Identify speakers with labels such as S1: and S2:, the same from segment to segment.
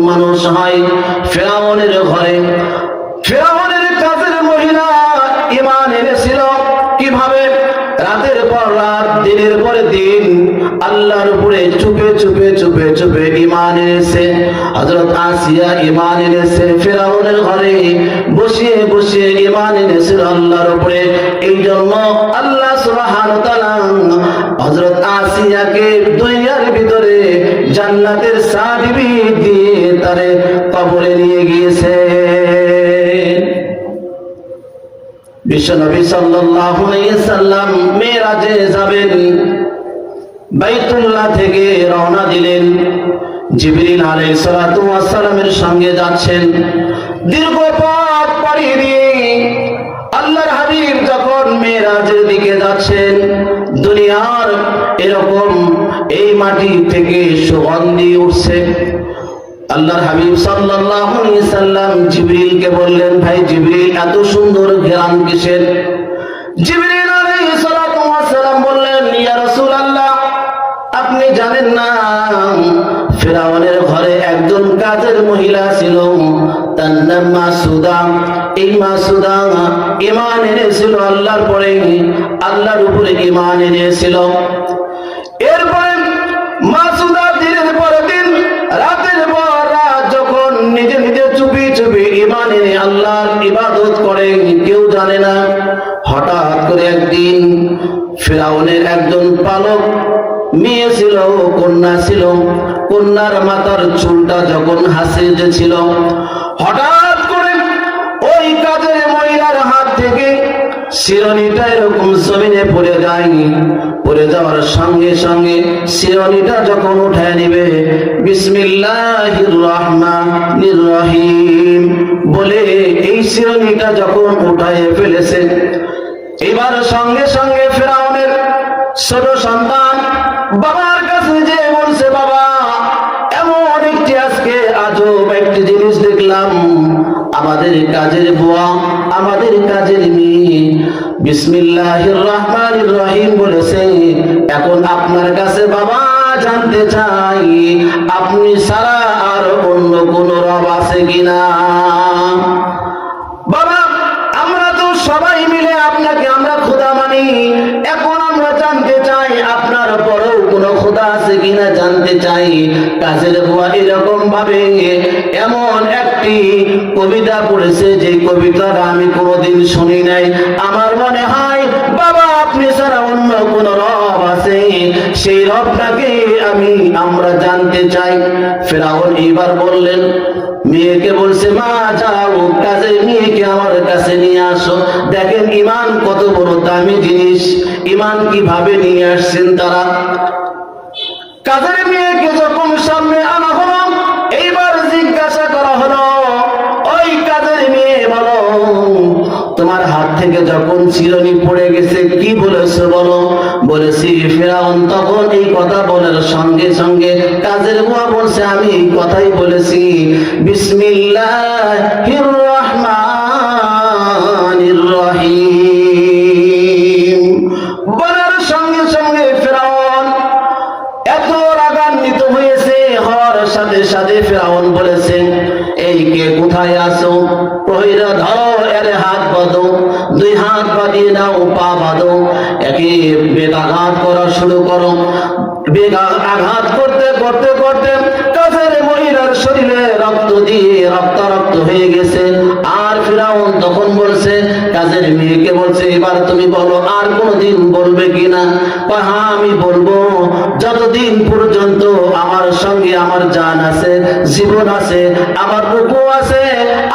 S1: মানুষ হয় ফিরআউনের ঘরে। ফিরআউনের কাজের মহিলা ঈমান এনেছিল কিভাবে? রাতের পর রাত, দিনের পর দিন আল্লাহর উপরে চুপে চুপে চুপে চুপে ঈমান এনেছে। হযরত আসিয়া ঈমান এনেছে ফিরআউনের ঘরে বসিয়ে বসিয়ে ঈমান এনেছিল আল্লাহর উপরে। এই জন্য আল্লাহ সুবহানাহু ওয়া তাআলা হযরত আসিয়াকে দুনিয়ার ভিতরে জান্নাতের সার্টিফিকেট দিয়ে তারে কবরে নিয়ে গিয়েছে। বিশ্বনবী সাল্লাল্লাহু আলাইহি সাল্লাম মেরাজে যাবেন, বাইতুল্লাহ থেকে রওনা দিলেন। জিবরিল আলাইহিস সালাতু ওয়াস সালামের সঙ্গে যাচ্ছেন। দীর্ঘ পথ পাড়ি দিয়ে আল্লাহর হাবিব যখন মেরাজের দিকে যাচ্ছেন, দুনিয়ার এরকম এই মাটি থেকে সুগন্ধি উঠছে। আল্লাহর হাবিব সাল্লাল্লাহু আলাইহি সাল্লাম জিবরিলকে বললেন, ভাই জিবরিল, এত সুন্দর ঘ্রাণ কিসের? জিবরিল আলাইহিস সালাতু ওয়াস সালাম বললেন, ইয়া রাসূলুল্লাহ, আপনি জানেন না ফিরআউনের ঘরে একজন কাজের মহিলা ছিল, তার নাম মাসুদা। এই মাসুদা ঈমান এনেছিল আল্লাহর পরে, আল্লাহর উপরে ঈমান এনেছিল। এরপরে মাসুদা দিনের পর দিন, রাতের পর রাত যখন নিজে নিজে চুপি চুপি ঈমান এনে আল্লাহর ইবাদত করে, কেউ জানে না। হঠাৎ করে একদিন ফিরআউনের একজন পালক মেয়ে ছিল, কন্যা ছিল, কন্যার মাথার চুলটা যখন হাসিয়ে ছিল, হঠাৎ করে ওই কাজের মহিলার হাত থেকে শিরনিটা এরকম জমিনে পড়ে যায়। পড়ে যাওয়ার সঙ্গে সঙ্গে শিরনিটা যখন উঠায় নিবে, বিসমিল্লাহির রহমানির রহিম বলে এই শিরনিটা যখন উঠায় ফেলেছে, এবার সঙ্গে সঙ্গে ফিরআউনের ছোট সন্তান বাবার কাছে যে বলছে, বাবা, এমন একটি আজকে আজব একটি জিনিস দেখলাম, আমাদের কাজের বুয়া, আমাদের কাজের মেয়ে বিসমিল্লাহির রহমানির রহিম বলেছে। এখন আপনার কাছে বাবা জানতে চাই, আপনি ছাড়া আর অন্য কোন রব আছে কিনা? বাবা, আমরা তো সবাই মিলে আপনাকে আমরা খোদা মানি, এখন আমরা জানতে চাই আপনার পরেও কোনো খোদা আছে কিনা জানতে চাই। কাজের বুয়া এরকম ভাবে এমন একটি কবিতা পড়েছে, যে কবিতাটা আমি কোনোদিন শুনি নাই। আমার মনে হয় বাবা আপনি ছাড়া অন্য কোন রব আছে, সেই রবটাকে আমরা জানতে চাই। ফিরআউন এবার বললেন, মেয়েকে বলছে, মা যাও কাজের মেয়েকে আমার কাছে নিয়ে আসো। দেখেন ঈমান কত বড় দামি জিনিস, ঈমান কিভাবে নিয়ে আসছেন তারা। কাজের মেয়েকে যখন সামনে আনা হলো, এইবার জিজ্ঞাসা করা হলো, ওই কাজের মেয়ে বলো, তোমার হাত থেকে যখন চিরনি পড়ে গেছে কি বলেছো বলো? বলেছি। ফিরআউন তখন এই কথা বলার সঙ্গে সঙ্গে কাজের বুয়া বলছে, আমি এই কথাই বলেছি, বিসমিল্লাহির রহমানির রহিম বলার সঙ্গে সঙ্গে ফিরআউন এত রাগান্বিত হয়েছে, হওয়ার সাথে সাথে ফিরআউন বলেছে, এই কে কোথায় আছো? প্রহরীরা ধরো, এর হাত বাঁধো, দুই হাত বাঁধিয়ে নাও, পা বাঁধো, একে বেগাঘাত করা শুরু করো। বেগাঘাত করতে করতে করতে কাজের মহিলার শরীরে রক্ত দিয়ে রক্তারক্ত হয়ে গেছে। আর ফিরআউন তখন বলছে, কাজের মেয়েকে বলছে, এবার তুমি বলো আর কোনদিন বলবে কিনা? হ্যাঁ আমি বলবো, যতদিন পর্যন্ত আমার সঙ্গে আমার জান আছে, জীবন আছে, আমার রূপও আছে,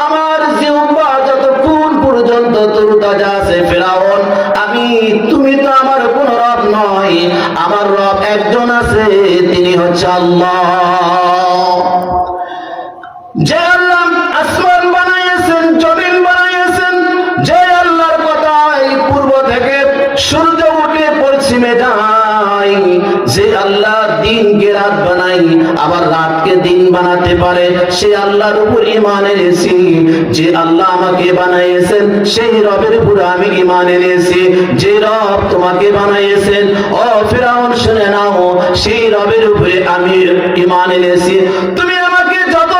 S1: আমার জিহ্বা যতক্ষণ পর্যন্ত তরুতাজা আছে ফিরআউন, তুমি তো আমার কোন রব নয়, আমার রব একজন আছে, তিনি হচ্ছে আল্লাহ। যে আল্লাহ আসমান বানাইয়েছেন, জমিন বানাইয়েছেন, যে আল্লাহর কথায় পূর্ব থেকে সূর্য উঠে পশ্চিমে যায়, যে আল্লাহ দিনকে রাত বানাই আবার রাতকে দিন বানাতে পারে, সে আল্লাহর উপর ঈমান এনেছি। যে আল্লাহ আমাকে বানাইয়েছেন সেই রবের উপর আমি ঈমান এনেছি। যে রব তোমাকে বানাইয়েছেন, ও ফিরআউন শুনে নাও, সেই রবের উপরে আমি ঈমান এনেছি। তুমি আমাকে যত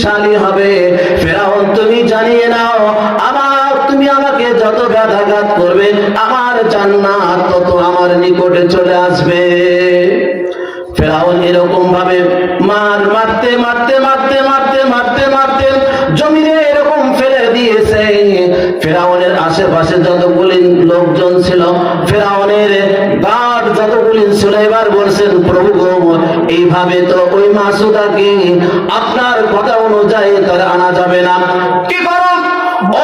S1: শক্তিশালী হবে। ফেরাউন তুমি জানিয়ে নাও, তুমি আমাকে যত ব্যাঘাত করবে আমার জান্নাত তত আমার নিকটে চলে আসবে। ফেরাউন এরকম ভাবে মারতে মারতে মারতে মারতে মারতে মারতে জমিনে এরকম ফেলে দিয়েছে। ফেরাউনের আশেপাশে যতগুলি লোকজন ছিল, ফেরাউনের গার্ড যতগুলি ছিল, এবার বলছেন প্রভু গো, এইভাবে তো ওই মাসুদাকে আপনার কথা অনুযায়ী তার আনা যাবে না। কি করো?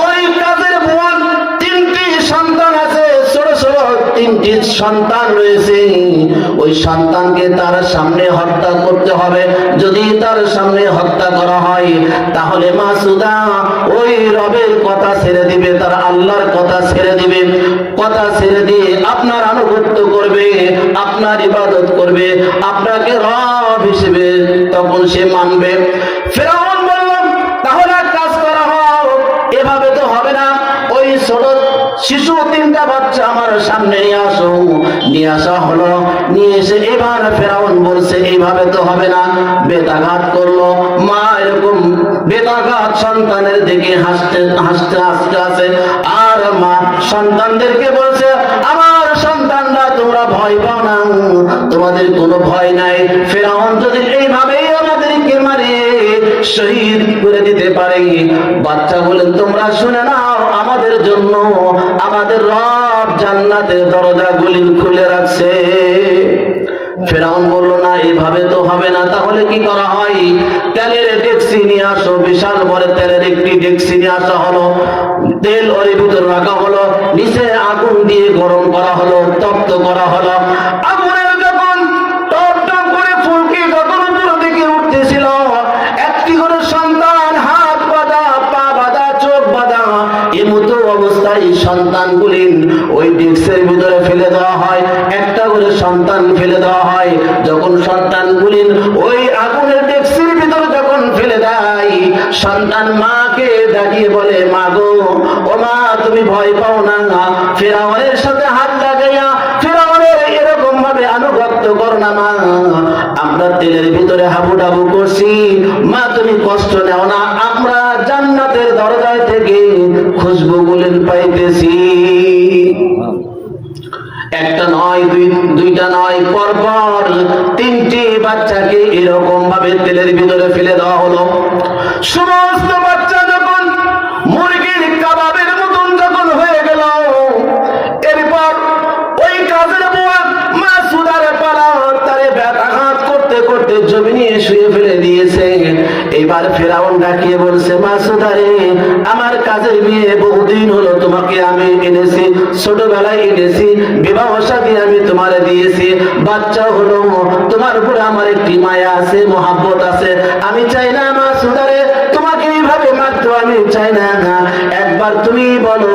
S1: ওই কাজের বোন তিনটি সন্তান আছে, ছোট ছোট তিনটি সন্তান রয়েছে। ওই সন্তানকে তার সামনে হত্যা করতে হবে। যদি তার সামনে হত্যা করা হয় তাহলে মাসুদা ওই রবের কথা ছেড়ে দিবে, তার আল্লাহর কথা ছেড়ে দিবে। কথা ছেড়ে দিয়ে আপনার আনুগত্য করবে, আপনার ইবাদত করবে, আপনাকে রব হিসেবে তখন সে মানবে। ফেরাউন বলল তাহলে কাজ করা হোক, এভাবে তো হবে না। ওই ছোট শিশু তিনটা বাচ্চা আমার সামনে নিয়ে আসো। নিয়ে আসা হলো, নিয়ে এসে এবার ফেরাউন বলছে এইভাবে তো হবে না। বেতাঘাত করলো। মা এরকম বেতাঘাত সন্তানের দিকে হাসতে হাসতে হাসতে আছে, আর মা সন্তানদেরকে বলছে আমার সন্তানরা তোমরা ভয় পাও না, তোমাদের কোনো ভয় নাই। ফেরাউন যদি এইভাবেই আমাদেরকে মারে শহীদ করে দিতে পারে, বাচ্চা বলেন তোমরা শুনে নাও, আমাদের জন্য আমাদের রব জান্নাতের দরজাগুলি খুলে রাখছে। ফেরাউন বলল না, এভাবে তো হবে না। তাহলে কি করা হয়? তেলের ডেকসি নিয়ে আসো। বিশাল বড় তেলের একটি ডেকসি নিয়ে আসা হলো। তেল ওর ভিতরে রাখা হলো, নিচে আগুন দিয়ে গরম করা হলো, তপ্ত করা হলো। আগুনের যখন টপ টপ করে ফুলকি যখন উপর দিকে উঠতেছিল, একটি করে সন্তান হাত বাঁধা, পা বাঁধা, চোখ বাঁধা, এমতো অবস্থায় সন্তানগুলি ওই ডেক্সের ভিতরে ফেলে দেওয়া হয়। একটা করে সন্তান ফেলে দেওয়া হয়। যখন সন্তানগুলি ওই আগুনের ডেক্সির ভিতরে যখন ফেলে দেয়, সন্তান মাকে দাঁড়িয়ে বলে মা গো, ও মা তুমি ভয় পাও না। ফেরাউনের সাথে হাত লাগাইয়া ফেরাউনের এরকম ভাবে আনুগত্য করো না মা, আমরা তেলের ভিতরে হাবুডাবু করছি, মা তুমি কষ্ট নেও না, আমরা জান্নাতের দরজায় থেকে খুশবু গুলেন পাইতেছি। একটা নয়, দুইটা নয়, পরপর তিনটি বাচ্চাকে এরকম ভাবে তেলের ভিতরে ফেলে দেওয়া হলো। সমস্ত বাচ্চা যখন মুরগির কাবাবের মতন যখন হয়ে গেল, এরপর ওই কাজের বুয়া মাসুদার পালা তারে ব্যাঘাত করতে করতে জমিনে শুয়ে ফেলে দিয়েছে। এবার ফেরাউন ডাকিয়ে বলছে মাসুদারে, আমার কাজের মেয়ে বহুদিন হলো তোমাকে আমি এনেছি, ছোটবেলায় এনেছি, বিবাহ শাদী আমি তোমারে দিয়েছি, বাচ্চা হলো, তোমার উপরে আমার একটি মায়া আছে, মহাব্বত আছে। আমি চাই না মাসুদারে তোমাকে এইভাবে মারতে, আমি চাই না। একবার তুমি বলো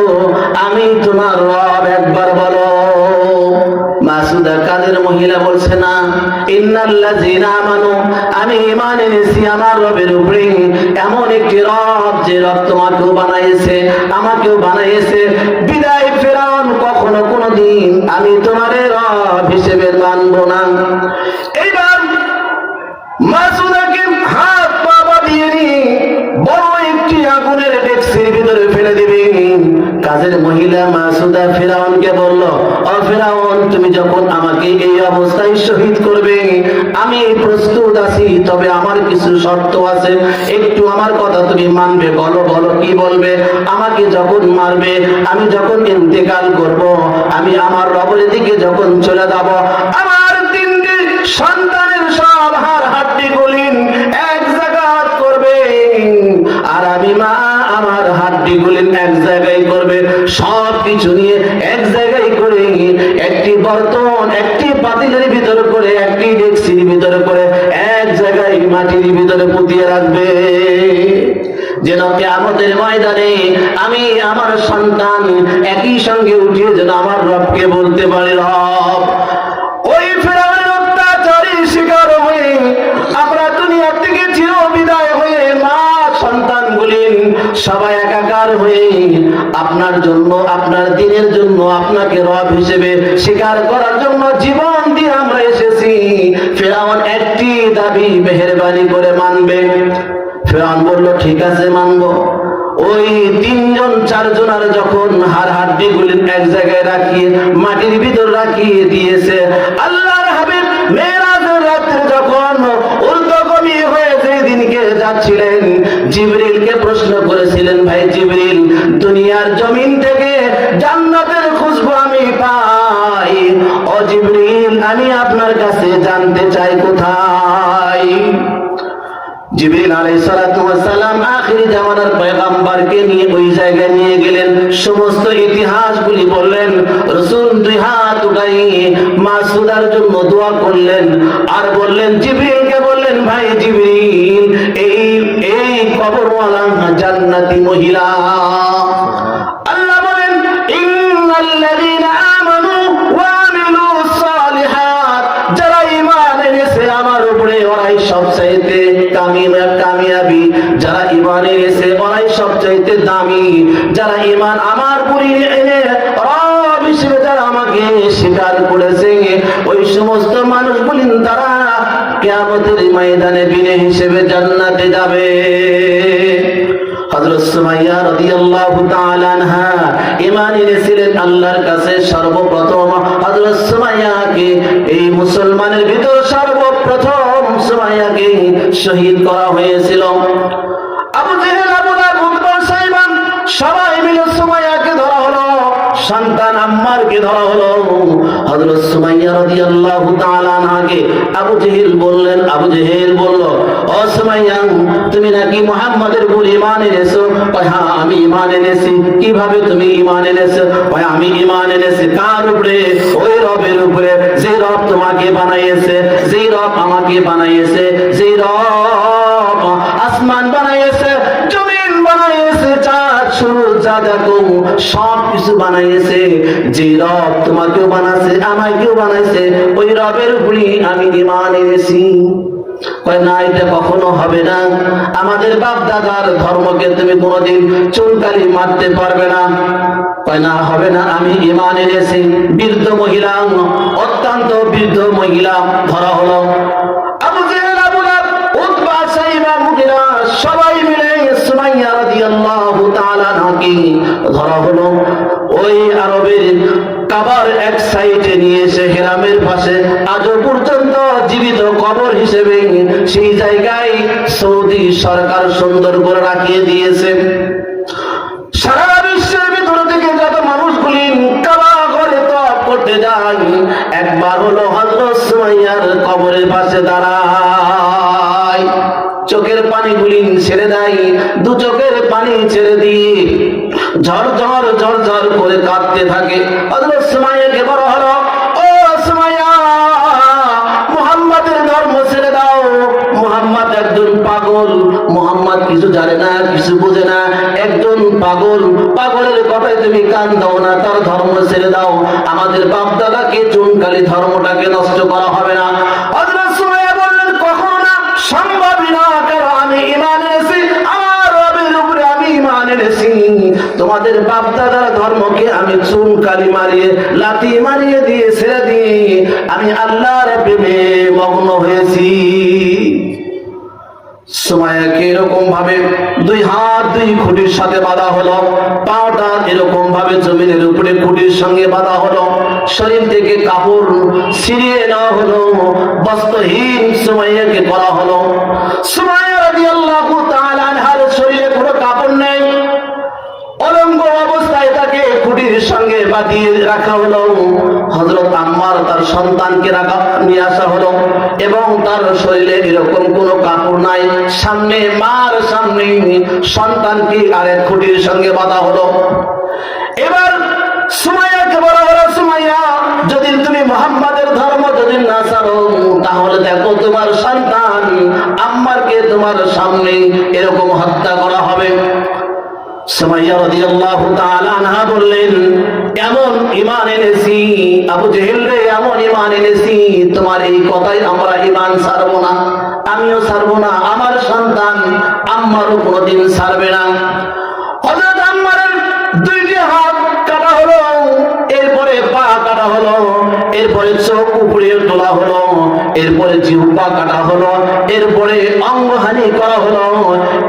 S1: আমি তোমার রব, একবার বলো। মাসুদা কাদের মহিলা বলছে না, ইন্নাল্লাযীনা আমানু, আমি ঈমান এনেছি আমার রবের উপরে, এমন একটি রব যে রব তোমাকেও বানাইছে আমাকেও বানাইছে। বিদায় ফেরাউন কখনো কোনোদিন আমি তোমার রব হিসেবে মানব না। এইবার মাসুদাকে হাত পা বাঁধিয়ে নিয়ে বড় একটি আগুনের ডেকসির ভিতরে ফেলে দিবে। কাজের মহিলা মাসুদা ফেরাউনকে বলল, ও ফেরাউন, তুমি যখন আমাকে এই অবস্থায় শহীদ করবে আমি প্রস্তুত আছি, তবে আমার কিছু শর্ত আছে, একটু আমার কথা তুমি মানবে। বলো বলো কি বলবে? আমাকে যখন মারবে, আমি যখন ইন্তেকাল করব, আমি আমার রবের দিকে যখন চলে যাব, আমার তিনটি সন্তানের সব হাড় হাড্ডি গুলিন এক জায়গায় করবে, আর আমি মা আমার হাড্ডি গুলিন এক জায়গায় করবে। সব কিছু নিয়ে এক জায়গায় করে একটি বর্তন, একটি পাতিলের ভিতরে করে, একটি ডেকসির ভিতরে করে এক জায়গায় মাটির ভিতরে পুঁতিয়ে রাখবে, যেন কিয়ামতের ময়দানে আমি আমার সন্তান একই সঙ্গে উঠিয়ে যেন আমার রবকে বলতে পারে রব। ওই ফেরাউনের অত্যাচারী শিকার হয়ে আমরা দুনিয়া থেকে চির বিদায় হয়ে মা সন্তানগুলি সবাই একাকার হয়ে আপনার জন্য, আপনার দিনের জন্য, আপনাকে রব হিসেবে স্বীকার করার জন্য জীবন দিয়ে আমরা এসেছি। ফেরাউন একটি দাবি মেহেরবানি করে মানবে। ফিরআউন বলল ঠিক আছে মানবো। ওই তিনজন চারজনের যখন হাড় হাড্ডি গুলি এক জায়গায় রাখিয়ে মাটির ভিতর রাখিয়ে দিয়েছে, আল্লাহর হাবিব মেরাজের রাতে যখন উল্টোকমি হয়ে যেদিনকে যাচ্ছিলেন, জিবরিলকে প্রশ্ন করেছিলেন, ভাই জিবরিল, দুনিয়ার জমিন থেকে জান্নাতের খুশবু আমি পাই, ও জিবরিল আমি আপনার কাছে জানতে চাই কোথায়। জিবরিল আলাইহিস সালাতু ওয়াস সালাম আখিরি জামানার পয়গম্বরকে নিয়ে ওই জায়গায় নিয়ে গেলেন, সমস্ত ইতিহাসগুলি বললেন, রাসূল দুই হাত উঠাইয়ে মাসুদার জন্য দোয়া করলেন, আর বললেন জিবরিলকে বললেন, ভাই জিবরিল এই কবরওয়ালা জান্নাতি মহিলা। আল্লাহ বলেন ইন্নাল্লাযীনা আমানু ওয়া আমিলুস সালিহাত, যারা ঈমান এনেছে আমার উপরে ওরাই সবচাইতে কামিয়াবি, যারা ঈমান এনেছে ওরাই সবচাইতে দামি, যারা ঈমান আমার উপরে এনে রব হিসেবে যারা আমাকে স্বীকার করেছে ওই সমস্ত মানুষগুলি তারা কিয়ামতের ময়দানে বিনে হিসেবে জান্নাতে যাবে। হযরত সুমাইয়া রাদিয়াল্লাহু তাআলা আনহা ঈমান এনেছিলেন আল্লাহর কাছে সর্বপ্রথম। হযরত সুমাইয়াকে এই মুসলমানের ভিতর সর্বপ্রথম সুমাইয়াকে শহীদ করা হয়েছিল। আবু জেহেল, আবু লাহাব, উতবা, সাইবা সবাই মিলে সুমাইয়াকে ধরা হলো, সন্তান আম্মারকে ধরা হলো। হযরত সুমাইয়া রাদিয়াল্লাহু তাআলা আনহাকে আবু জেহেল বলল, ও সুমাইয়া তুমি নাকি মুহাম্মাদের উপর ঈমান এনেছো? হ্যাঁ আমি ঈমান এনেছি। কিভাবে তুমি ঈমান এনেছো? আমি ঈমান এনেছি কার উপরে? ওই রবের উপরে, যে রব তোমাকে বানাইয়েছে, যে রব আমাকে বানাইয়েছে, যে রব আসমান বানাইয়েছে, জমিন বানাইয়েছে, চাঁদ সূর্য যা দেখো সব কিছু বানাইয়েছে, যে রব তোমাকেও বানাইছে আমাকেও বানাইছে, ওই রবের উপরে আমি ঈমান এনেছি। কয় না, এটা কখনো হবে না, আমাদের বাপ দাদার ধর্মকে তুমি কোনোদিন চুনকালি মারতে পারবে না। কয় না, হবে না, আমি ঈমান এনেছি। বৃদ্ধ মহিলা, অত্যন্ত বৃদ্ধ মহিলা ধরা হলো। আবু জেহেল, আবু লাহাব, উতবা, সাইবা, মুগীরা সবাই মিলে সুমাইয়া রাদিয়াল্লাহু তাআলা আনহাকে ধরা হলো। ওই আরবের কাবার এক সাইডে নিয়ে এসে হেরামের পাশে আজও পর্যন্ত জীবিত কবর হিসেবে সেই জায়গায় সৌদি সরকার সুন্দর করে রাখিয়ে দিয়েছে। সারা বিশ্বের ভিতর থেকে যত মানুষগুলি কাবা ঘরে তওয়াফ করতে যায়, একবার হলো হযরত সুমাইয়ার কবরের পাশে দাঁড়ায়, চোখের পানিগুলি ছেড়ে দেয়, দু চোখের পানি ছেড়ে দিয়ে ঝরঝর ঝরঝর করে কাঁদতে থাকে। হযরত সুমাইয়াকে বলা হলো, ও সুমাইয়া, মুহাম্মাদের ধর্ম ছেড়ে দাও, মুহাম্মদ একজন পাগল, মুহাম্মদ কিছু জানে না, কিছু বোঝে না, একজন পাগল, পাগলের কথায় তুমি কান দাও না, তার ধর্ম ছেড়ে দাও, আমাদের বাপ দাদাকে চুনকালি ধর্মটাকে নষ্ট করা হবে না। হযরত সুমাইয়া বললেন, কখনো না, সম্ভবই না, কারণ আমি ঈমান এনেছি, আমার রবের উপরে আমি ঈমান এনেছি, তোমাদের বাপ দাদার ধর্মকে আমি চুনকালি মারিয়ে লাথি মারিয়ে দিয়ে ছেড়ে দিয়ে আমি আল্লাহর প্রেমে মগ্ন হয়েছি। সুমাইয়াকে এরকম ভাবে দুই হাত দুই খুঁটির সাথে বাঁধা হলো, পাটা এরকম ভাবে জমিনের উপরে খুঁটির সঙ্গে বাঁধা হলো, শরীর থেকে কাপড় ছিঁড়িয়ে নেওয়া হলো, বস্ত্রহীন সুমাইয়াকে করা হলো। সুমাইয়া রাদিয়াল্লাহু তাআলা আনহার শরীরে কোনো কাপড় নেই, অলঙ্গ অবস্থায় তাকে খুঁটির সঙ্গে বাঁধিয়ে রাখা হলো। হযরত আম্মার তার সন্তানকে নিয়ে আসা হলো এবং তার শরীরে এরকম কোনো কাপড় নাই, সামনে মার সামনে সন্তানকে আরেক খুঁটির সঙ্গে বাঁধা হলো। এবার সুমাইয়াকে বলা হলো, সুমাইয়া যদি তুমি মুহাম্মাদের ধর্ম যদি না ছাড়ো, তাহলে দেখো তোমার সন্তান আম্মারকে তোমার সামনে এরকম হত্যা করা হবে। সুমাইয়া রাদিয়াল্লাহু তাআলা আনহা বললেন, এমন ঈমান এনেছি আবু জেহেল রে, এমন ঈমান এনেছি, তোমার এই কথাই আমরা ঈমান ছাড়বো না, আমিও ছাড়বো না, আমার সন্তান আম্মারও কোনোদিন ছাড়বে না। হযরত আম্মারের দুইটি হাত কাটা হলো, এরপরে পা কাটা হলো, এরপরে চোখ উপরে তোলা হলো, এরপরে জিহ্বা কাটা হলো, এরপরে অঙ্গহানি করা হলো।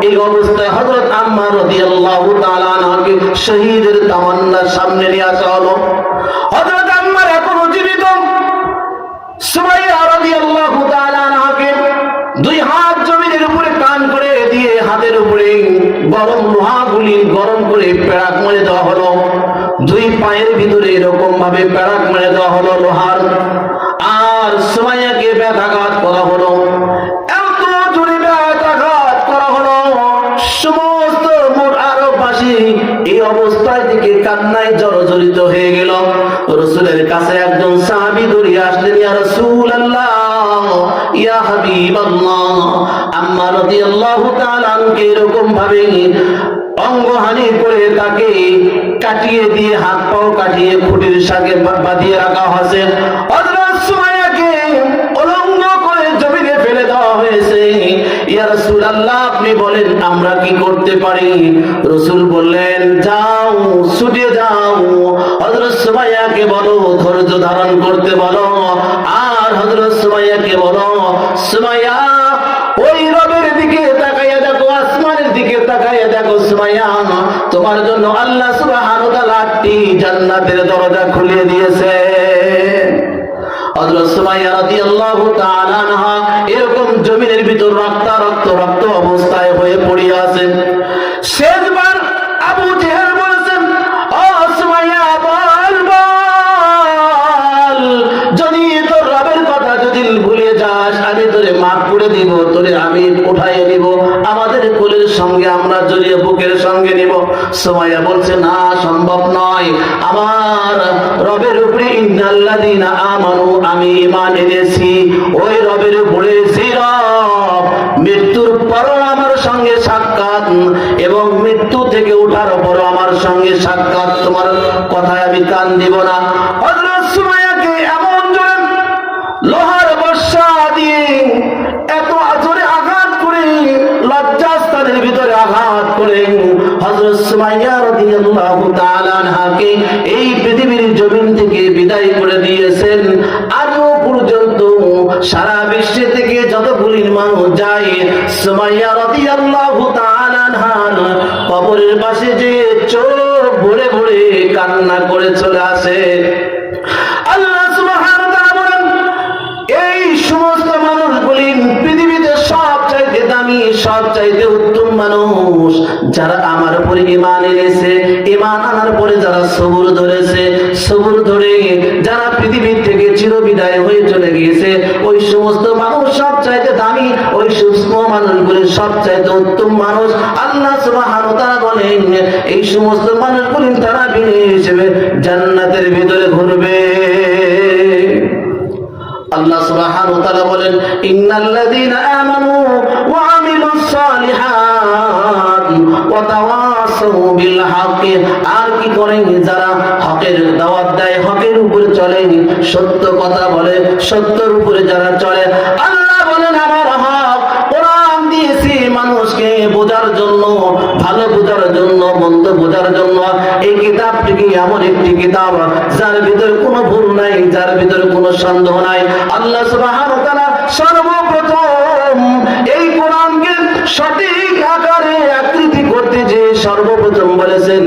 S1: এই অবস্থায় হযরত আম্মার রাদিয়াল্লাহু তাআলা আনহাকে শহীদের তামান্নার সামনে নিয়ে আসা হলো। হযরত আম্মার এখনো জীবিত। সুমাইয়া রাদিয়াল্লাহু তাআলা আনহাকে দুই হাত জমিনের উপরে টান করে দিয়ে হাতের উপরে গরম লোহাগুলি গরম করে পেড়াক মেরে দেওয়া হলো। দুই পায়ের ভিতরে এরকম ভাবে পেড়াক মেরে দেওয়া হলো লোহার। আর সুমাইয়াকে ব্যথাঘাত করা হলো, এত জোরে ব্যথাঘাত করা হলো, সমস্ত আরববাসী এই অবস্থায় থেকে কান্নায় জর্জরিত হয়ে গেল। রাসূলের কাছে একজন সাহাবী দৌড়ে আসলেন, ইয়া রাসূলুল্লাহ, ইয়া হাবিবাল্লাহ, আম্মা রাদিয়াল্লাহু তাআলা আনকে এরকম ভাবে অঙ্গহানি করে তাকে কাটিয়ে দিয়ে হাত পাও কাটিয়ে খুঁটির সাথে বাঁধিয়ে রাখা হয়েছে। হযরত সুমাইয়াকে উলঙ্গ করে জমিনে ফেলে দেওয়া হয়েছে। ইয়া রাসূলুল্লাহ, আপনি বলেন আমরা কি করতে পারি? রাসূল বললেন, যাও, ছুটে যাও, হযরত সুমাইয়াকে বলো ধৈর্য ধারণ করতে বলো। আর হযরত সুমাইয়াকে বলো, সুমাইয়া ওই রবের দিকে তাকাইয়া দেখো, আসমানের দিকে তাকাইয়া দেখো সুমাইয়া, তোমার জন্য আল্লাহ সুবহানাহু ওয়া তাআলা 8টি জান্নাতের দরজা খুলে দিয়েছে। হযরত সুমাইয়া রাদিয়াল্লাহু তাআলা আনহা এরকম জমিনের ভিতর রক্ত অবস্থায় হয়ে পড়ে আছেন। শেষবার আবু জেহেল বলেছেন, ও সুমাইয়া, বল বল, যদি তোর রবের কথা যদি ভুলে যাস আমি তোরে মাফ করে দিব, তোরে আমি উঠাইয়ে নিব, আমাদের কোলের সঙ্গে আমরা জড়িয়ে বুকের সঙ্গে নিব। সুমাইয়া বলছে, না, সম্ভব নয়, আমার রবের উপরে ইন্নাল্লাযীনা আমানু, আমি ঈমান এনেছি, ওই রবের উপরে যে রব মৃত্যুর পরও আমার সঙ্গে সাক্ষাৎ এবং মৃত্যু থেকে ওঠার পরও আমার সঙ্গে সাক্ষাৎ, তোমার কথায় আমি কান দিব না। হযরত সুমাইয়াকে এমন জোরে লোহার বর্ষা দিয়ে এত জোরে আঘাত করে, লজ্জাস্থানের ভিতরে আঘাত করে হযরত সুমাইয়া রাদিয়াল্লাহু তাআলা আনহাকে এই পৃথিবীর জমিন থেকে বিদায় করে দিয়েছেন। আজও পর্যন্ত সারা বিশ্বে থেকে যতগুলি মানুষ যায়, সুমাইয়া রাদিয়াল্লাহু তাআলা আনহার কবরের পাশে যে চোখ ভরে ভরে কান্না করে চলে আসে। আল্লাহ সুবহানাহু ওয়া তাআলা বলেন, এই সমস্ত মানুষগুলি পৃথিবীতে সবচাইতে দামি, সবচাইতে উত্তম মানুষ, যারা আমার উপরে ঈমান এনেছে, ঈমান আনার পরে যারা সবর ধরেছে, সবর ধরে যারা পৃথিবী থেকে চিরবিদায় হয়ে চলে গিয়েছে, ওই সমস্ত মানুষ সবচাইতে দামি, ওই সুস্থ মানুষগুলি সবচাইতে উত্তম মানুষ। আল্লাহ সুবহানাহু ওয়া তাআলা বলেন, এই সমস্ত মানুষগুলি তারা বিনা হিসেবে জান্নাতের ভিতরে ঘুরবে। আল্লাহ সুবহানাহু ওয়া তাআলা বলেন, ইন্নাল্লাযীনা আমানু ওয়া আমিলুস সালিহাত ওয়া তাওয়াসাউ বিল হক, আর কি করেন? যারা হকের দাওয়াত দেয়, হকের উপরে চলে, সত্য কথা বলে, সত্যের উপরে যারা চলে। আল্লাহ বলেন, আমার হক কোরআন দিয়েছি মানুষকে বোঝার জন্য, ভালো বোঝার জন্য, মন্দ বোঝার জন্য। এই কিতাবটি কি এমন একটি কিতাব যার ভিতরে কোনো ভুল নাই, যার ভিতরে কোনো সন্দেহ নাই। আল্লাহ সুবহানাহু ওয়া তাআলা সর্বপ্রথম এই কোরআনকে সঠিক আকারে আকৃতি করতে যে সর্বপ্রথম বলেছেন,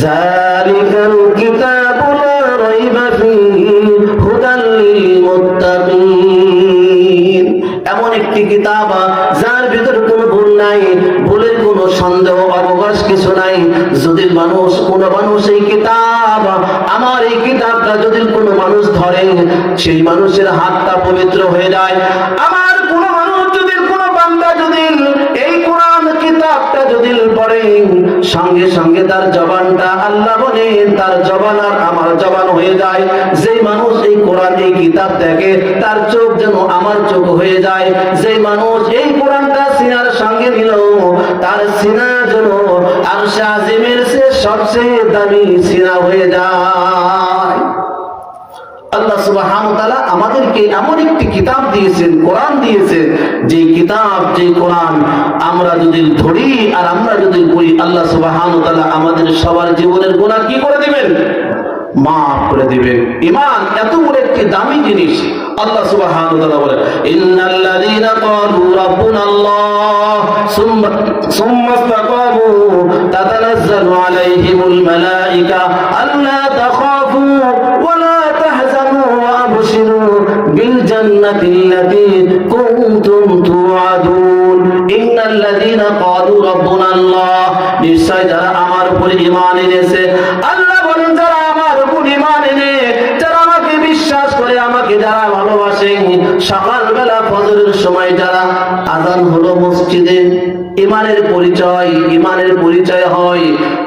S1: যালিকাল কিতাবু লা রাইবা ফীহি হুদাল লিল মুত্তাকিন। এমন একটি কিতাব যার ভিতরে কোনো ভুল নাই, ভুলের কোনো সন্দেহ অবকাশ কিছু নাই। যদি কোনো মানুষ এই কিতাব, আমার এই কিতাবটা যদি কোনো মানুষ ধরে, সেই মানুষের হাতটা পবিত্র হয়ে যায়। আমার কোনো মানুষ যদি, কোনো বান্দা যদি এই কোরআন কিতাবটা যদি পড়ে, সঙ্গে সঙ্গে তার জবানটা, আল্লাহ বলে, তার জবান আর আমার জবান হয়ে যায়। যে মানুষ এই কোরআন এই কিতাব দেখে, তার চোখ যেন আমার চোখ হয়ে যায়। যে মানুষ এই কোরআনটা সিনার সঙ্গে নিল, তার সিনা যেন আরশে আজিমের সে সবচেয়ে দামি সিনা হয়ে যায়। আল্লাহ সুবহানাহু ওয়া তাআলা আমাদেরকে এমন একটি কিতাব দিয়েছেন, কোরআন দিয়েছেন, যে কিতাব, যে কোরআন আমরা যদি ধরি আর আমরা যদি পড়ি, আল্লাহ সুবহানাহু ওয়া তাআলা আমাদের সবার জীবনের গুনাহ কি করে দিবেন? মাফ করে দিবেন। ঈমান এত বড় একটি দামি জিনিস। আল্লাহ সুবহানাহু ওয়া তাআলা বলেন, ইন্নাল্লাযীনা ক্বালু রাব্বুনাল্লাহ সুম্মা ইসতাকামু তাতানাজ্জালু আলাইহিমুল মালায়েকা আল্লা তাখাফু ওয়া লা তাহজানু ওয়া আবশিরু বিল জান্নাতিল্লাতী কুনতুম তুআদুন। ইন্নাল্লাযীনা ক্বালু রাব্বুনাল্লাহ, নিশ্চয় যারা আমার উপর ঈমান এনেছে, আল্লাহ বলেন যারা আমার উপর ঈমান এনে যারা আমাকে বিশ্বাস করে, আমাকে যারা ভালোবাসে, সকালবেলা ফজরের সময় যারা আযান হলো মসজিদে, ঈমানের পরিচয় হয়।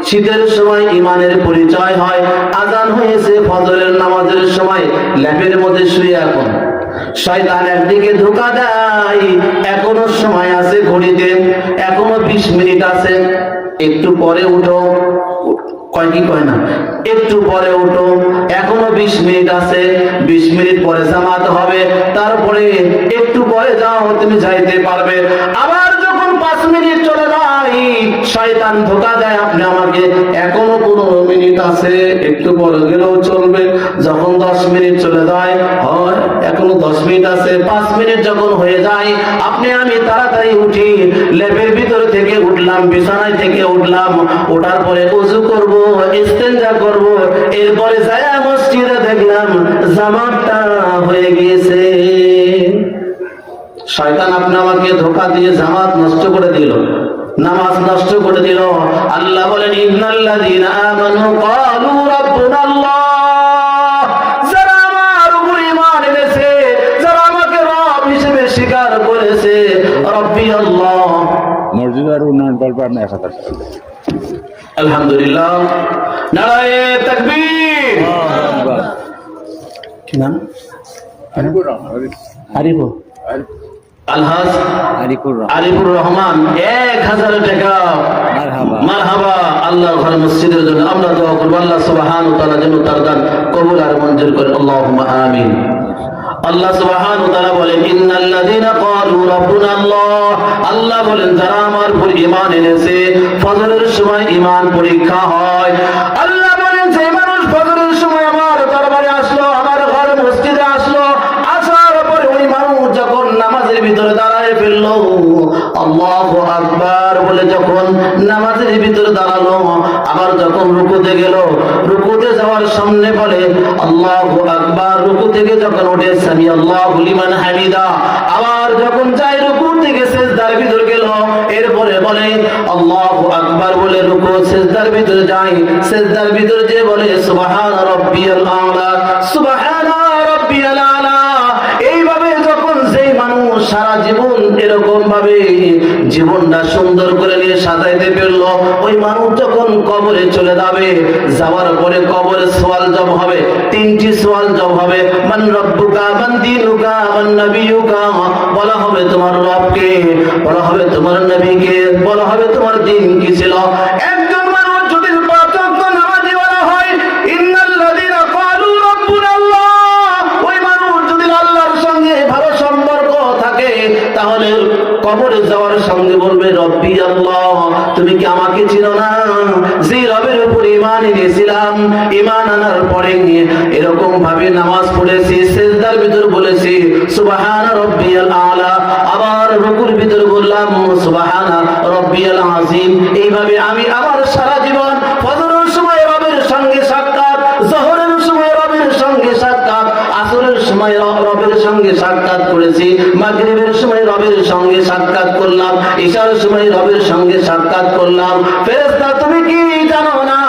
S1: শীতের সময় ঈমানের পরিচয় হয়। আযান হয়েছে ফজরের নামাজের সময়, ল্যাপের মধ্যে শুয়ে এখন শয়তান একদিকে ধোঁকা দেয়, এখনো সময় আছে ঘড়িতে, এখনো 20 মিনিট আছে, একটু পরে উঠো, কয় না, একটু পরে উঠো, এখনো 20 মিনিট আছে, 20 মিনিট পরে জামাত হবে, তারপরে একটু পরে যাও, তুমি যাইতে পারবে। আবার যখন 5 মিনিট চলে যায়, শয়তান ধোঁকা দেয়, আপনি আমাকে এখনো 15 মিনিট আছে, একটু পরে গেলেও চলবে। যখন 10 মিনিট চলে যায়, হয় এখনো 10 মিনিট আছে, 5 মিনিট যখন হয়ে যায়, আমি তাড়াতাড়ি উঠি, লেপের ভিতর থেকে উঠলাম, বিছানায় থেকে উঠলাম, ওঠার পরে ওযু করব, ইস্তেঞ্জা করব, এরপরে যায় মসজিদে দেখলাম জামাতটা হয়ে গিয়েছে। শয়তান আমাকে ধোঁকা দিয়ে জামাত নষ্ট করে দিল, নামাজ নষ্ট করে দিল। আল্লাহ বলেন, ইন্নাল্লাযীনা আমানু ক্বালু রাব্বুনাল্লাহ, যারা আমার উপর ঈমান এনেছে, যারা আমাকে রব হিসেবে স্বীকার করেছে, রব্বি আল্লাহ।
S2: মসজিদের উন্নয়ন গল্প আপনি 1000
S1: আলহামদুলিল্লাহ, নারায়ে তাকবীর। কি নাম? আরিফুর আলহাজ আরিফুর রহমান, 1000 টাকা। মারহাবা। আল্লাহর ঘর মসজিদের জন্য আমরা দোয়া করব, আল্লাহ সুবহানাহু ওয়া তাআলা যেন তার দান কবুল আর মঞ্জুর করে, আল্লাহুম্মা আমিন। আল্লাহ সুবহানাহু ওয়া তাআলা বলেন, ইন্নাল্লাযীনা ক্বালু রাব্বুনাল্লাহ, আল্লাহ বলেন যারা আমার উপর ঈমান এনেছে, ফজরের সময় ঈমান পরীক্ষা হয়। আল্লাহ বলেন যে মানুষ ফজরের সময় আমার দরবারে আসলো, আমার ঘর মসজিদে আসলো, আসার পরে ওই মানুষ যখন নামাজের ভিতরে দাঁড়ায় ফেললো, আল্লাহু আকবার বলে যখন নামাজের ভিতরে দাঁড়ালো, আবার যখন রুকুতে গেল, রুকুতে যাওয়ার সামনে বলে আল্লাহু আকবার, রুকু থেকে যখন উঠে সামি আল্লাহু লিমান হামিদা, আবার যখন যায় রুকু থেকে সিজদার ভিতর গেল, এরপরে বলে আল্লাহু আকবার বলে রুকু সিজদার ভিতরে যায়, সিজদার ভিতরে যে বলে সুবহান রাব্বিয়াল আ'লা, সুবহান রাব্বিয়াল আ'লা। এইভাবে যখন যেই মানুষ সারা জীবন এরকম ভাবে জীবনটা সুন্দর করে নিয়ে সাজাইতে পারলো, ওই মানুষ যখন কবরে চলে যাবে, যাওয়ার পরে কবরে সওয়াল জব হবে, 3টি সওয়াল জব হবে। মান রব্বুকা, মান দীনুকা, মান নবিয়ুকা, বলা হবে তোমার রবকে, বলা হবে তোমার নবীকে, বলা হবে তোমার দ্বীন কি ছিল। একজন মানুষ যদি 5 ওয়াক্ত নামাজি বলা হয়, ইন্নাল্লাযীনা ক্বালু রাব্বুনাল্লাহ, ওই মানুষ যদি আল্লাহর সঙ্গে ভালো সম্পর্ক থাকে, তাহলে কবরে যাওয়ার সঙ্গে বলবে রব্বি আল্লাহ, তুমি কি আমাকে চিনো না? যে রবের উপর ঈমান এনেছিলাম, ঈমান আনার পরে এরকম ভাবে নামাজ পড়েছি, সিজদার ভিতর বলেছি সুবহান রাব্বিয়াল আ'লা, আবার রুকুর ভিতর বললাম সুবহান রাব্বিয়াল আযীম। এইভাবে আমি আমার সারা জীবন ফজরের সময় রবের সঙ্গে সাক্ষাৎ, যোহরের সময় রবের সঙ্গে সাক্ষাৎ, আসরের সময় রবের সঙ্গে সাক্ষাৎ করেছি, মাগরিবের সময় রবের সঙ্গে সাক্ষাৎ করলাম, ইশার সময় রবের সঙ্গে সাক্ষাৎ করলাম। ফেরেশতা তুমি কি জানো না,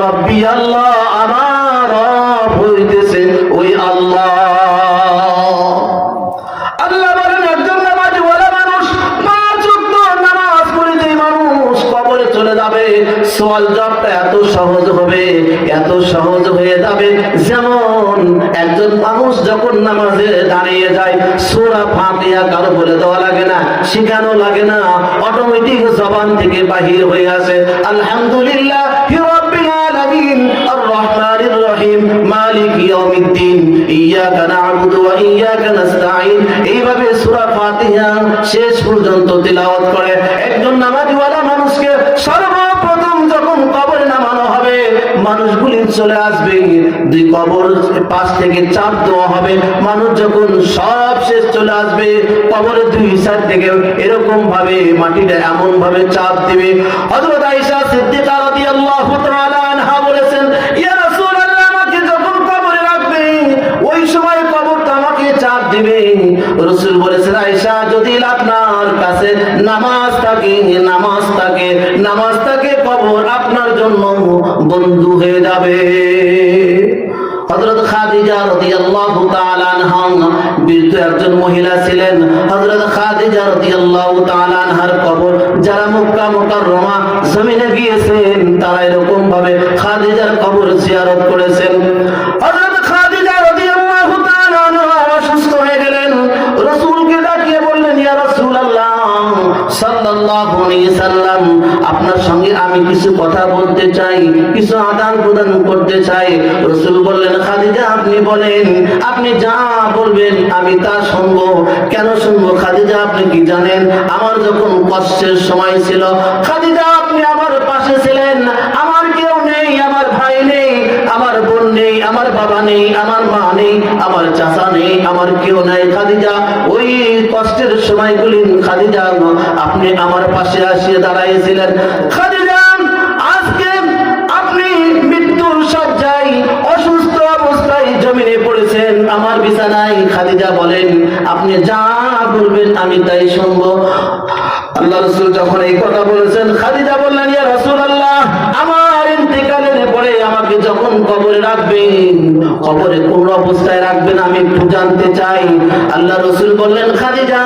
S1: রব্বি আল্লাহ, আমার রব হইতেছে ওই আল্লাহ। আল্লাহ বলেন একজন নামাজি ওয়ালা মানুষ 5 ওয়াক্ত নামাজ পড়ে যে মানুষ কবরে চলে যাবে, সওয়াল জবটা এত সহজ হবে, এত সহজ হয়ে যাবে, যেমন একজন মানুষ যখন নামাজে দাঁড়িয়ে যায়, সূরা ফাতিহা কারো বলে দেওয়া লাগে না, শেখানো লাগে না, অটোমেটিক জবান থেকে বাহির হয়ে আসে। আলহামদুলিল্লাহি রাব্বিল আলামিন, আর রহমানির রহিম, মালিক ইয়াউমিদ্দিন, ইয়াকা না'বুদু ওয়া ইয়াকা নাস্তাঈন। এইভাবে সূরা ফাতিহা শেষ পর্যন্ত তিলাওয়াত করে একজন নামাজওয়ালা মানুষকে সর্বপ্রথম যখন কবরে নামানো হবে, মানুষগুলির চলে আসবে, দুই কবর পাশ থেকে চাপ দেওয়া হবে। মানুষ যখন সব শেষ চলে আসবে, কবরের দুই সাইড থেকে এরকম ভাবে মাটিটা এমন ভাবে চাপ দিবে। হযরত আয়েশা সিদ্দিকা রাদিয়াল্লাহু তাআলা আনহা বলেছেন, ইয়া রাসূলুল্লাহ, আমাকে যখন কবরে রাখবে ওই সময় কবরটা আমাকে চাপ দিবে। রাসূল বলেছেন, আয়েশা, যদি আপনার কাছে নামাজ থাকে কবর আপনার জন্য বন্ধু হয়ে যাবে। হযরত খাদিজা রাদিয়াল্লাহু তাআলা আনহা বীর একজন মহিলা ছিলেন। হযরত খাদিজা রাদিয়াল্লাহু তাআলা আনহার কবর যারা মক্কা মুকাররমা জমিনে গিয়েছেন তারা এরকম ভাবে খাদিজার কবর জিয়ারত করেছেন। হযরত খাদিজা রাদিয়াল্লাহু তাআলা আনহা অসুস্থ হয়ে গেলেন। রাসূলকে ডাকিয়ে বললেন, ইয়া রাসূলুল্লাহ সাল্লাল্লাহু আলাইহি সাল্লাম, আপনার সঙ্গে আমি কিছু কথা বলতে চাই, কিছু আদান প্রদান করতে চাই। রাসূল বললেন, খাদিজা আপনি বলেন, আপনি যা বলবেন আমি তা শুনবো। কেন শুনবো খাদিজা? আপনি কি জানেন, আমার যখন কষ্টের সময় ছিল খাদিজা আপনি আমার পাশে ছিলেন। আমার কেউ নেই, আমার ভাই নেই, আমার বোন নেই, আমার বাবা নেই, আমার মা নেই, আমার চাচা নেই, আমার কেউ নাই। খাদিজা ওই কষ্টের সময়গুলি খাদিজা আপনি আমার পাশে আসিয়ে দাঁড়াইছিলেন। খাদিজা আজকে আপনি মৃত্যুর শয্যায় অসুস্থ অবস্থায় জমিনে পড়েছেন আমার বিছানায়। খাদিজা বলেন, আপনি যা বলবেন আমি তাই শুনবো। আল্লাহ রাসূল যখন এই কথা বলেছেন, খাদিজা বললেন, ইয়া রাসূলুল্লাহ, আমার ইন্তেকালের পরে আমাকে যখন কবরে রাখবেন, কবরে কোন অবস্থায় রাখবেন আমি একটু জানতে চাই। আল্লাহ রাসূল বললেন, খাদিজা,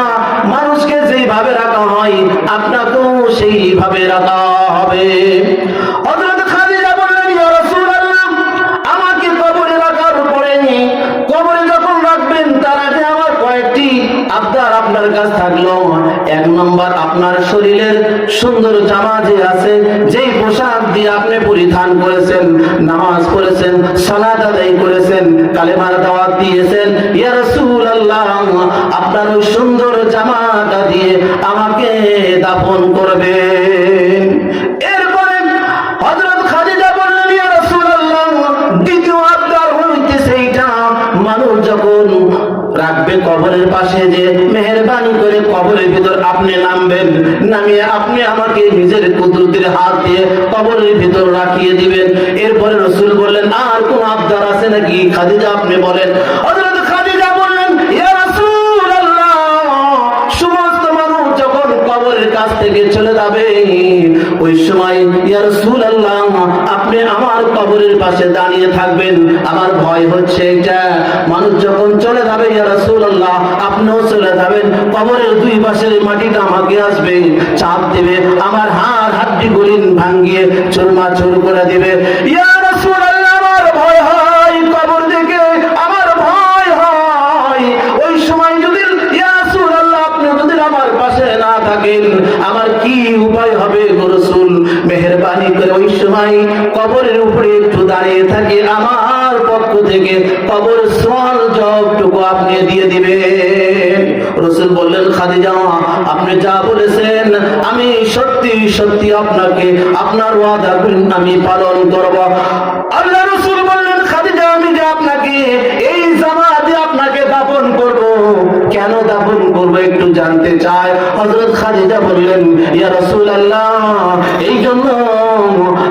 S1: মানুষকে যেইভাবে রাখা হয় আপনাকেও সেইভাবে রাখা হবে। হযরত খাদিজা বললেন, ইয়া রাসূলুল্লাহ, আমাকে কবরে রাখার পরে কবরে যখন রাখবেন তার আগে আমার কয়েকটি আবদার আপনার কাছে থাকলো। এক নম্বর, আপনার শরীরের সুন্দর জামা যে আছে, যেই পোশাক দিয়ে আপনি পরিধান করেছেন, নামাজ পড়েছেন, সালাত আদায় করেছেন, কালেমার দাওয়াত দিয়েছেন, ইয়া রাসূলুল্লাহ, আপনার ওই সুন্দর জামাটা দিয়ে আমাকে দাফন করবেন। এরপরে হযরত খাদিজা বললেন, ইয়া রাসূলুল্লাহ, দ্বিতীয় আবদার হইতেছে এইটা, মানুষ যখন রাখবে কবরের পাশে, যে মেহেরবানি করে কবরের ভিতর আপনি নামবেন, নামিয়ে আপনি আমাকে নিজের কুদরতের হাত দিয়ে কবরের ভিতর রাখিয়ে দিবেন। এরপরে রাসূল বললেন, আর কোন আবদার আছে নাকি? খাদিজা আপনি বলেন। হযরত খাদিজা বললেন, ইয়া রাসূলুল্লাহ, সমস্ত মানুষ যখন কবরের কাছ থেকে চলে যাবে ওই সময় ইয়া রাসূলুল্লাহ আপনি আমার কবরের পাশে দাঁড়িয়ে থাকবেন। আমার ভয় হচ্ছে এটা, মানুষ যখন চলে যাবে ইয়া রাসূলুল্লাহ আপনিও চলে যাবেন, কবরের দুই পাশের মাটিটা আমাকে আসবে, চাপ দেবে, আমার হাড় হাড্ডিগুলি ভাঙিয়ে চুরমাচুর করে দিবে। ইয়া রাসূলুল্লাহ, আমার ভয় হয় কবর দেখে, আমার ভয় হয়। ওই সময় যদি ইয়া রাসূলুল্লাহ আপনি যদি আমার পাশে না থাকেন আমার কি উপায় হবে গো রাসূল? মেহেরবানি করে ওই সময় কবরের উপরে একটু দাঁড়িয়ে থাকে, আমার পক্ষ থেকে কবর সওয়াল জবাবটুকু আপনি দিয়ে দিবেন। রাসূল বললেন, খাদিজা, আপনি যা বলেছেন আমি সত্যি সত্যি আপনাকে আপনার ওয়াদা আমি পালন করব। আল্লাহ রাসূল বললেন, খাদিজা, আমি যে আপনাকে এই জামা দিয়ে আপনাকে দাফন করব, কেন দাফন করব একটু জানতে চাই। হযরত খাদিজা বললেন, ইয়া রাসূলুল্লাহ, এই জন্য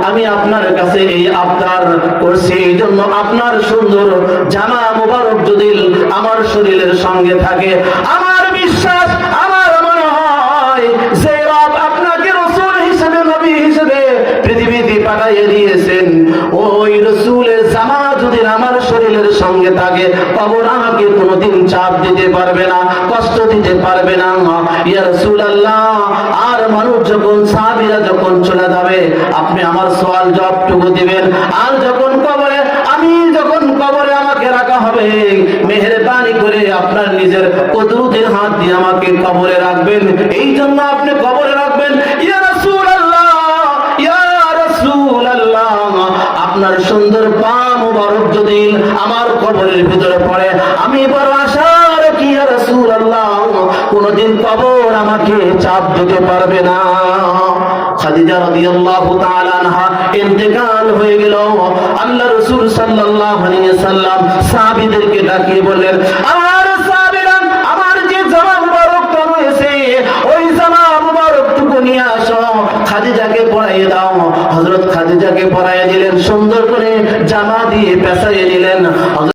S1: আমি আপনার কাছে এই আবদার করছি, এই জন্য আপনার সুন্দর জামা মোবারক যদি আমার শরীরের সঙ্গে থাকে, আমার বিশ্বাস, আমার মনে হয় যে রব আপনাকে রাসূল হিসেবে, নবী হিসেবে পৃথিবীতে পাঠিয়ে দিয়েছেন, ওই রাসূলের জামা যদি আমার শরীরের সঙ্গে থাকে কবর আমাকে কোনোদিন চাপ দিতে পারবে না, কষ্ট দিতে পারবে না। ইয়া রাসূলুল্লাহ, আর মানুষ যখন সাহাবীরা যখন চলে যাবে আপনি আমার সওয়াল জবাবটুকু দিবেন। আর যখন কবরে আমাকে রাখা হবে, মেহেরবানি করে আপনার নিজের কুদরতের হাত দিয়ে আমাকে কবরে রাখবেন, এই জন্য আপনি কবরে রাখবেন। ইয়া রাসূলুল্লাহ, ইয়া রাসূলুল্লাহ, আপনার সুন্দর পা মুবারক যদি আমার কবরের ভিতরে পড়ে আমি বড় আশা রাখি ইয়া রাসূলুল্লাহ কোনদিন কবর আমাকে চাপ দিতে পারবে না। খাদিজা রাদিয়াল্লাহু তাআলা আনহা ইন্তেকাল হয়ে গেল। আল্লাহ রাসূল সাল্লাল্লাহু আলাইহি সাল্লাম সাহাবীদেরকে ডাকিয়ে বললেন, আমার সাহাবীরা, আমার যে জামা মুবারকটা রয়েছে ওই জামা মুবারকটুকু নিয়ে আসো, খাদিজাকে পরাইয়ে দাও। হযরত খাদিজাকে পরাইয়ে দিলেন, সুন্দর করে জামা দিয়ে পেঁচাইয়ে দিলেন।